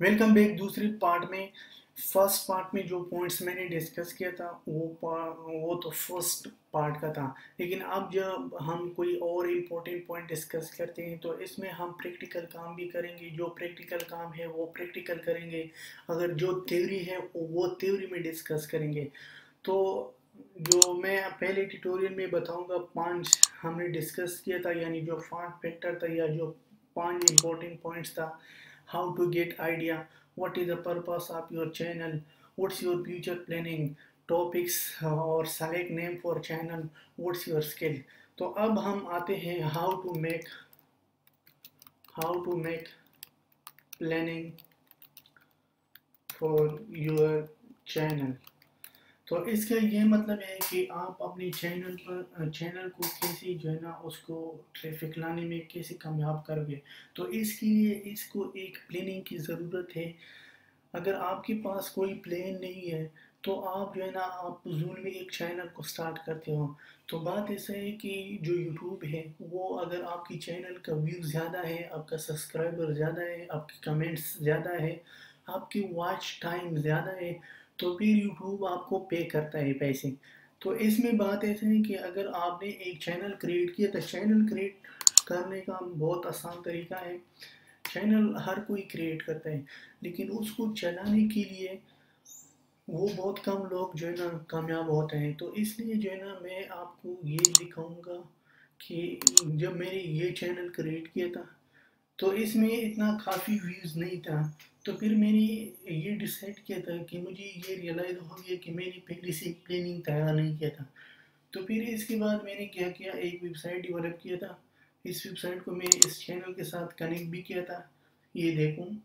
Welcome back. दूसरी part में first part में जो पॉइंट्स मैंने डिस्कस किया था वो तो फर्स्ट पार्ट का था। लेकिन अब जब हम कोई और इम्पोर्टेंट पॉइंट डिस्कस करते हैं तो इसमें हम प्रैक्टिकल काम भी करेंगे। जो प्रैक्टिकल काम है वो प्रैक्टिकल करेंगे, अगर जो थ्योरी है वो थ्योरी में डिस्कस करेंगे। तो जो मैं पहले ट्यूटोरियल में बताऊंगा, 5 हमने डिस्कस किया था, यानी जो 5 फैक्टर था या जो 5 इम्पोर्टेंट पॉइंट्स था। How to get idea, what is the purpose of your channel, what's your future planning, topics और select name for channel, what's your skill. तो अब हम आते हैं how to make planning for your channel. तो इसका ये मतलब है कि आप अपने चैनल को कैसे जो है ना उसको ट्रैफिक लाने में कैसे कामयाब करोगे। तो इसके लिए इसको एक प्लानिंग की ज़रूरत है। अगर आपके पास कोई प्लान नहीं है तो आप जो है ना आप ज़ूम में एक चैनल को स्टार्ट करते हो। तो बात ऐसा है कि जो यूट्यूब है वो, अगर आपकी चैनल का व्यू ज़्यादा है, आपका सब्सक्राइबर ज़्यादा है, आपके कमेंट्स ज़्यादा है, आपकी वॉच टाइम ज़्यादा है, तो फिर यूट्यूब आपको पे करता है पैसे। तो इसमें बात ऐसे है कि अगर आपने एक चैनल क्रिएट किया तो चैनल क्रिएट करने का बहुत आसान तरीका है। चैनल हर कोई क्रिएट करता है, लेकिन उसको चलाने के लिए वो बहुत कम लोग जो है ना कामयाब होते हैं। तो इसलिए जो है ना मैं आपको ये दिखाऊंगा कि जब मैंने ये चैनल क्रिएट किया था तो इसमें इतना काफ़ी व्यूज़ नहीं था। तो फिर मैंने ये डिसाइड किया था कि मुझे ये रियलाइज़ हो गया कि मैंने पहले से प्लानिंग तैयार नहीं किया था। तो फिर इसके बाद मैंने क्या किया, एक वेबसाइट डेवलप किया था। इस वेबसाइट को मैंने इस चैनल के साथ कनेक्ट भी किया था। ये देखूँ,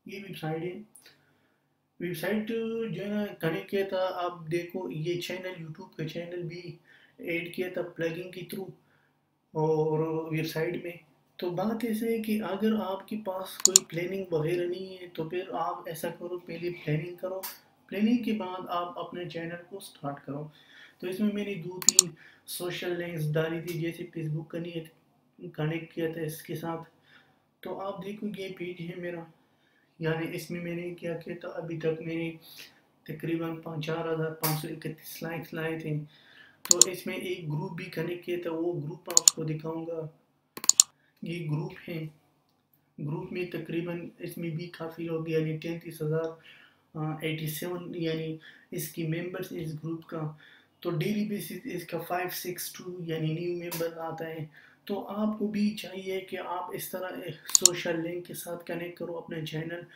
ये वेबसाइट है। वेबसाइट जो है ना कनेक्ट किया था, आप देखो ये चैनल यूट्यूब का चैनल भी ऐड किया था प्लगइन के थ्रू और वेबसाइट में। तो बात ऐसे है कि अगर आपके पास कोई प्लानिंग वगैरह नहीं है तो फिर आप ऐसा करो, पहले प्लानिंग करो, प्लानिंग के बाद आप अपने चैनल को स्टार्ट करो। तो इसमें मैंने 2-3 सोशल लिंक्स डाली थी, जैसे फेसबुक कनेक्ट किया था इसके साथ। तो आप देखो ये पेज है मेरा, यानी इसमें मैंने क्या किया था, अभी तक मैंने तकरीबन 4,531 लाइक्स लाए थे। तो इसमें एक ग्रुप भी कनेक्ट किया था, वो ग्रुप आपको दिखाऊंगा। ये ग्रुप है, ग्रुप में तकरीबन इसमें भी काफ़ी लोग, यानी 33,087 यानी इसकी मेंबर्स इस ग्रुप का। तो डेली बेसिस इसका 562 यानी न्यू मेंबर आता है। तो आपको भी चाहिए कि आप इस तरह सोशल लिंक के साथ कनेक्ट करो अपने चैनल।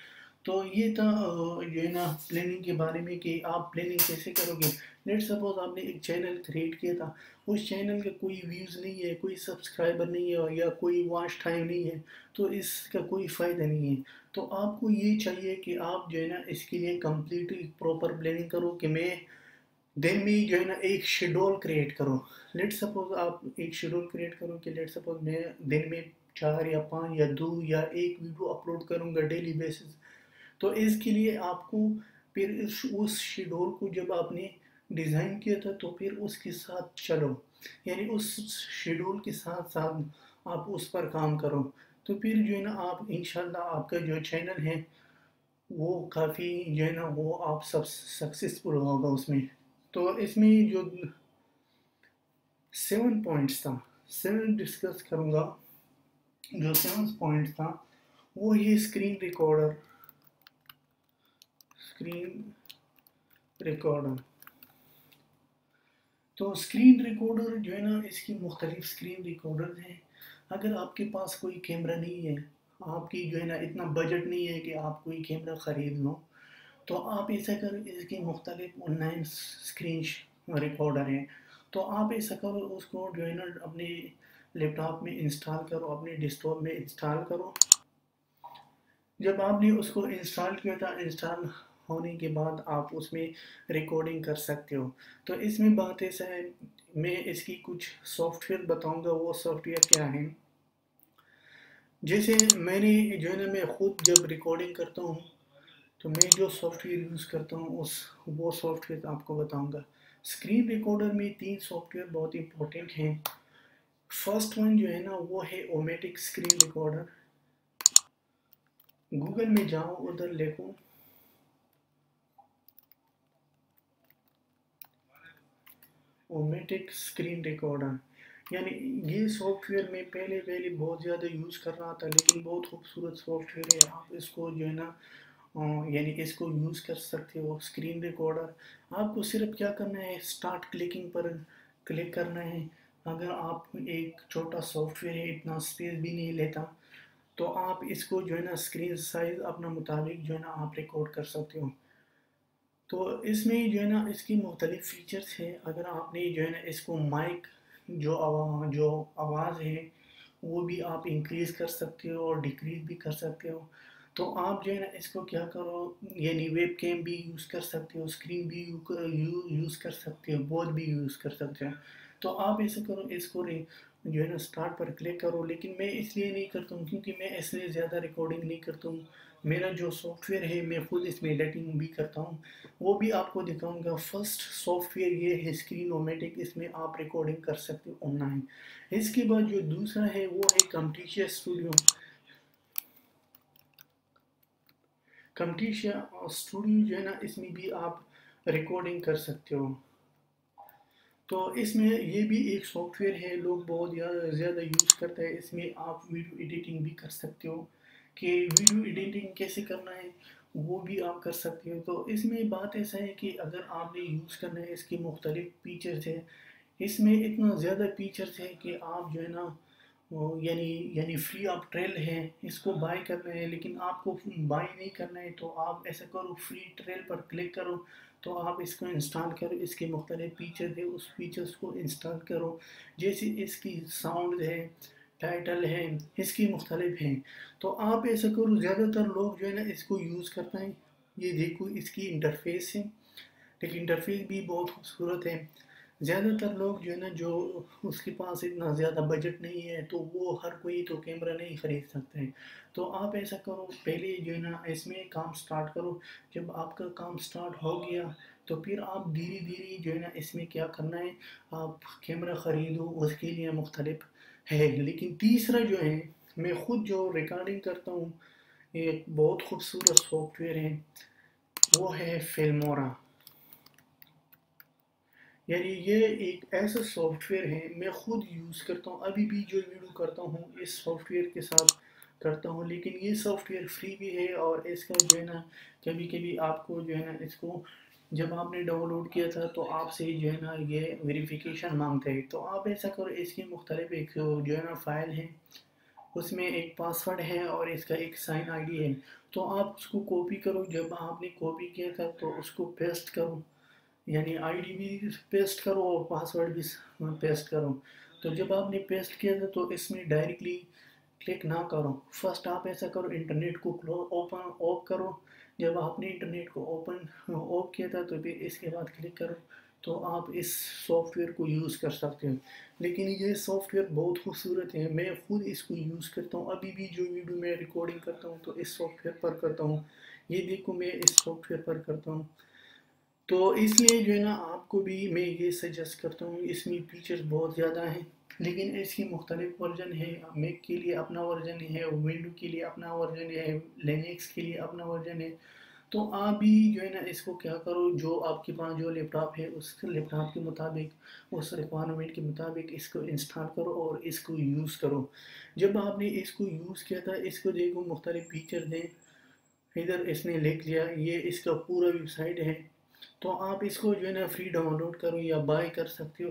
तो ये था जो है ना प्लानिंग के बारे में कि आप प्लानिंग कैसे करोगे। लेट सपोज आपने एक चैनल क्रिएट किया था, उस चैनल का कोई व्यूज़ नहीं है, कोई सब्सक्राइबर नहीं है या कोई वॉच टाइम नहीं है, तो इसका कोई फ़ायदा नहीं है। तो आपको ये चाहिए कि आप जो है ना इसके लिए कम्प्लीटली प्रॉपर प्लानिंग करो कि मैं दिन में जो है ना एक शेड्यूल क्रिएट करो। लेट सपोज आप एक शेड्यूल क्रिएट करो कि लेट सपोज मैं दिन में 4 या 5 या 2 या 1 वीडियो अपलोड करूँगा डेली बेसिस। तो इसके लिए आपको फिर उस शेड्यूल को जब आपने डिज़ाइन किया था तो फिर उसके साथ चलो, यानी उस शेड्यूल के साथ साथ आप उस पर काम करो। तो फिर जो है ना आप इंशाल्लाह आपका जो चैनल है वो काफ़ी जो है ना वो आप सब सक्सेसफुल होगा उसमें। तो इसमें जो 7 पॉइंट्स था, 7 डिस्कस करूँगा। जो 7 पॉइंट्स था वो ये स्क्रीन रिकॉर्डर। तो स्क्रीन रिकॉर्डर जो है ना इसकी मुख्तलिफ स्क्रीन रिकॉर्डर हैं। अगर आपके पास कोई कैमरा नहीं है, आपकी जो है ना इतना बजट नहीं है कि आप कोई कैमरा ख़रीद लो, तो आप ऐसा करो, इसकी मुख्तलिफ ऑनलाइन स्क्रीन रिकॉर्डर हैं। तो आप ऐसा करो, उसको जो है ना अपने लैपटॉप में इंस्टॉल करो, अपने डेस्कटॉप में इंस्टॉल करो। जब आपने उसको इंस्टॉल किया था, इंस्टॉल होने के बाद आप उसमें रिकॉर्डिंग कर सकते हो। तो इसमें बात ऐसा है, मैं इसकी कुछ सॉफ्टवेयर बताऊंगा, वो सॉफ्टवेयर क्या है। जैसे मैंने जो है ना मैं ख़ुद जब रिकॉर्डिंग करता हूँ तो मैं जो सॉफ्टवेयर यूज़ करता हूँ वो सॉफ्टवेयर आपको बताऊंगा। स्क्रीन रिकॉर्डर में 3 सॉफ्टवेयर बहुत इंपॉर्टेंट हैं। फर्स्ट वन जो है ना वो है ओमेटिक स्क्रीन रिकॉर्डर। गूगल में जाओ, उधर लिखो ओमेटिक स्क्रीन रिकॉर्डर। यानी ये सॉफ्टवेयर मैं पहले पहले बहुत ज़्यादा यूज़ कर रहा था, लेकिन बहुत खूबसूरत सॉफ्टवेयर है। आप इसको जो है ना यानी इसको यूज़ कर सकते हो। स्क्रीन रिकॉर्डर, आपको सिर्फ क्या करना है, स्टार्ट क्लिकिंग पर क्लिक करना है। अगर आप एक छोटा सॉफ्टवेयर है, इतना स्पेस भी नहीं लेता, तो आप इसको जो है ना स्क्रीन साइज अपना मुताबिक जो है ना आप रिकॉर्ड कर सकते हो। तो इसमें जो है ना इसकी मुख्तलिफ फ़ीचर्स हैं। अगर आपने जो है ना इसको माइक जो आवाज़ है वो भी आप इंक्रीज़ कर सकते हो और डिक्रीज़ भी कर सकते हो। तो आप जो है ना इसको क्या करो, यानी वेब कैम भी यूज़ कर सकते हो, स्क्रीन भी यूज़ कर सकते हो, बोथ भी यूज़ कर सकते हो। तो आप ऐसा करो, इसको जो है ना स्टार्ट पर क्लिक करो। लेकिन मैं इसलिए नहीं करता हूँ क्योंकि मैं इसलिए ज़्यादा रिकॉर्डिंग नहीं करता हूँ। मेरा जो सॉफ्टवेयर है मैं खुद इसमें एडिटिंग भी करता हूँ, वो भी आपको दिखाऊंगा। फर्स्ट सॉफ्टवेयर ये है स्क्रीन-ओ-मैटिक, इसमें आप रिकॉर्डिंग कर सकते हो ऑनलाइन। इसके बाद जो दूसरा है वो है camtasia स्टूडियो। camtasia स्टूडियो जो है ना इसमें भी आप रिकॉर्डिंग कर सकते हो। तो इसमें ये भी एक सॉफ्टवेयर है, लोग बहुत ज़्यादा यूज़ करते हैं। इसमें आप वीडियो एडिटिंग भी कर सकते हो, कि वीडियो एडिटिंग कैसे करना है वो भी आप कर सकते हो। तो इसमें बात ऐसा है कि अगर आपने यूज़ करना है, इसके मुख्तलिफ फीचर्स है। इसमें इतना ज़्यादा फीचर्स है कि आप जो है ना यानी यानी फ्री ऑफ ट्रायल है, इसको बाय करना है। लेकिन आपको बाय नहीं करना है तो आप ऐसा करो, फ्री ट्रायल पर क्लिक करो, तो आप इसको इंस्टॉल करो। इसके मुख्तलिफ फीचर है, उस फीचर्स को इंस्टॉल करो। जैसे इसकी साउंड है, टाइटल है, इसकी मुख्तलिफ हैं। तो आप ऐसा करो, ज़्यादातर लोग जो है ना इसको यूज़ करते हैं। ये देखो इसकी इंटरफेस है, लेकिन इंटरफेस भी बहुत खूबसूरत है। ज़्यादातर लोग जो है ना, जो उसके पास इतना ज़्यादा बजट नहीं है, तो वो हर कोई तो कैमरा नहीं ख़रीद सकते हैं। तो आप ऐसा करो, पहले जो है ना इसमें काम स्टार्ट करो। जब आपका काम स्टार्ट हो गया तो फिर आप धीरे धीरे जो है ना इसमें क्या करना है, आप कैमरा ख़रीदो, उसके लिए मुख्तलिफ है। लेकिन तीसरा जो है, मैं ख़ुद जो रिकॉर्डिंग करता हूँ, एक बहुत खूबसूरत सॉफ्टवेयर है, वो है फिल्मोरा। यानी ये एक ऐसा सॉफ्टवेयर है, मैं खुद यूज़ करता हूँ। अभी भी जो वीडियो करता हूँ इस सॉफ्टवेयर के साथ करता हूँ। लेकिन ये सॉफ्टवेयर फ्री भी है, और इसका जो है ना कभी कभी आपको जो है ना इसको जब आपने डाउनलोड किया था तो आपसे जो है ना ये वेरिफिकेशन मांगता है। तो आप ऐसा करो, इसकी मुख्तलिफ एक जो है ना फ़ाइल है, उसमें एक पासवर्ड है और इसका एक साइन आईडी है। तो आप उसको कॉपी करो। जब आपने कॉपी किया था तो उसको पेस्ट करो, यानी आईडी भी पेस्ट करो और पासवर्ड भी पेस्ट करो। तो जब आपने पेस्ट किया था तो इसमें डायरेक्टली क्लिक ना करो। फर्स्ट आप ऐसा करो, इंटरनेट को ओपन ऑफ करो। जब आपने इंटरनेट को ओपन ऑफ किया था तो फिर इसके बाद क्लिक करो, तो आप इस सॉफ्टवेयर को यूज़ कर सकते हो। लेकिन ये सॉफ्टवेयर बहुत खूबसूरत है, मैं खुद इसको यूज़ करता हूँ। अभी भी जो वीडियो मैं रिकॉर्डिंग करता हूँ तो इस सॉफ्टवेयर पर करता हूँ। ये देखो, मैं इस सॉफ्टवेयर पर करता हूँ। तो इसलिए जो है ना आपको भी मैं ये सजेस्ट करता हूँ। इसमें फीचर्स बहुत ज़्यादा हैं, लेकिन इसकी मुख्तलिफ वर्जन है। मैक के लिए अपना वर्जन है, विंडो के लिए अपना वर्जन है, लिनक्स के लिए अपना वर्जन है। तो आप भी जो है ना इसको क्या करो, जो आपके पास जो लैपटॉप है उस लैपटॉप के मुताबिक, उस रिक्वायरमेंट के मुताबिक इसको इंस्टॉल करो और इसको यूज़ करो। जब आपने इसको यूज़ किया था, इसको देखो मुख्तलिफ फीचर हैं। इधर इसने लिख लिया, ये इसका पूरा वेबसाइट है। तो आप इसको जो है ना फ्री डाउनलोड करो या बाय कर सकते हो।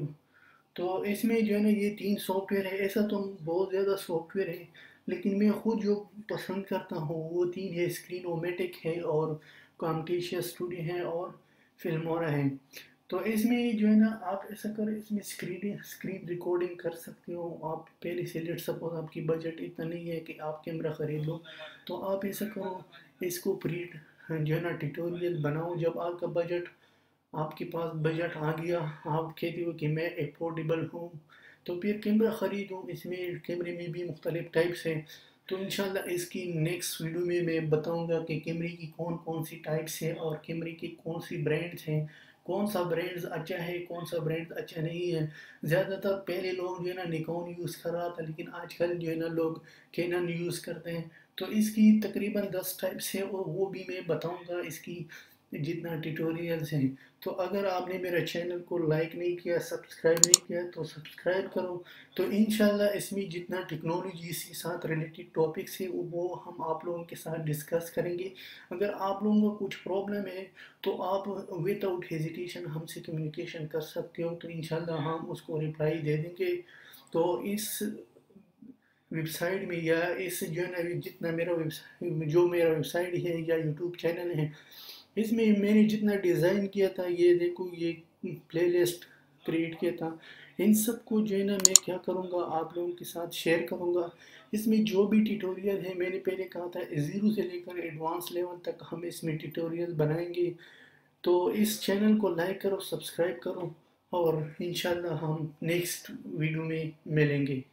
तो इसमें जो है ना ये 3 सॉफ्टवेयर है। ऐसा तो बहुत ज़्यादा सॉफ्टवेयर है, लेकिन मैं खुद जो पसंद करता हूँ वो 3 है, स्क्रीन-ओ-मैटिक है और camtasia स्टूडियो है और फिल्मोरा है। तो इसमें जो है ना आप ऐसा करो, इसमें स्क्रीन स्क्रीन रिकॉर्डिंग कर सकते हो। आप पहले से लेट सपोज़ आपकी बजट इतना नहीं है कि आप कैमरा ख़रीद लो, तो आप ऐसा करो, इसको प्री जो है ना ट्यूटोरियल बनाओ। जब आपका बजट आपके पास बजट आ गया, आप कहते हो कि मैं अफोर्डेबल हूँ, तो फिर कैमरा ख़रीदो। इसमें कैमरे में भी मुख्तलिफ टाइप्स हैं। तो इंशाल्लाह इसकी नेक्स्ट वीडियो में मैं बताऊंगा कि कैमरे की कौन कौन सी टाइप्स हैं और कैमरे की कौन सी ब्रांड्स हैं, कौन सा ब्रांड्स अच्छा है, कौन सा ब्रांड अच्छा नहीं है। ज़्यादातर पहले लोग जो है ना निकॉन यूज़ कर रहा था, लेकिन आजकल जो है ना लोग कैनन यूज़ करते हैं। तो इसकी तकरीबन 10 टाइप्स है, और वो भी मैं बताऊंगा इसकी जितना ट्यूटोरियल्स हैं। तो अगर आपने मेरा चैनल को लाइक नहीं किया, सब्सक्राइब नहीं किया, तो सब्सक्राइब करो। तो इंशाल्लाह इसमें जितना टेक्नोलॉजी से साथ रिलेटेड टॉपिक्स है वो हम आप लोगों के साथ डिस्कस करेंगे। अगर आप लोगों को कुछ प्रॉब्लम है तो आप विदाउट हेजिटेशन हमसे कम्युनिकेशन कर सकते हो, तो इंशाल्लाह हम उसको रिप्लाई दे देंगे। तो इस वेबसाइट में या इस जो है ना जितना मेरा वेबसाइट जो मेरा वेबसाइट है या यूट्यूब चैनल है, इसमें मैंने जितना डिज़ाइन किया था, ये देखो ये प्लेलिस्ट क्रिएट किया था, इन सब को जो है ना मैं क्या करूँगा आप लोगों के साथ शेयर करूँगा। इसमें जो भी ट्यूटोरियल है, मैंने पहले कहा था ज़ीरो से लेकर एडवांस लेवल तक हम इसमें ट्यूटोरियल बनाएंगे। तो इस चैनल को लाइक करो, सब्सक्राइब करो, और इंशाल्लाह हम नेक्स्ट वीडियो में मिलेंगे।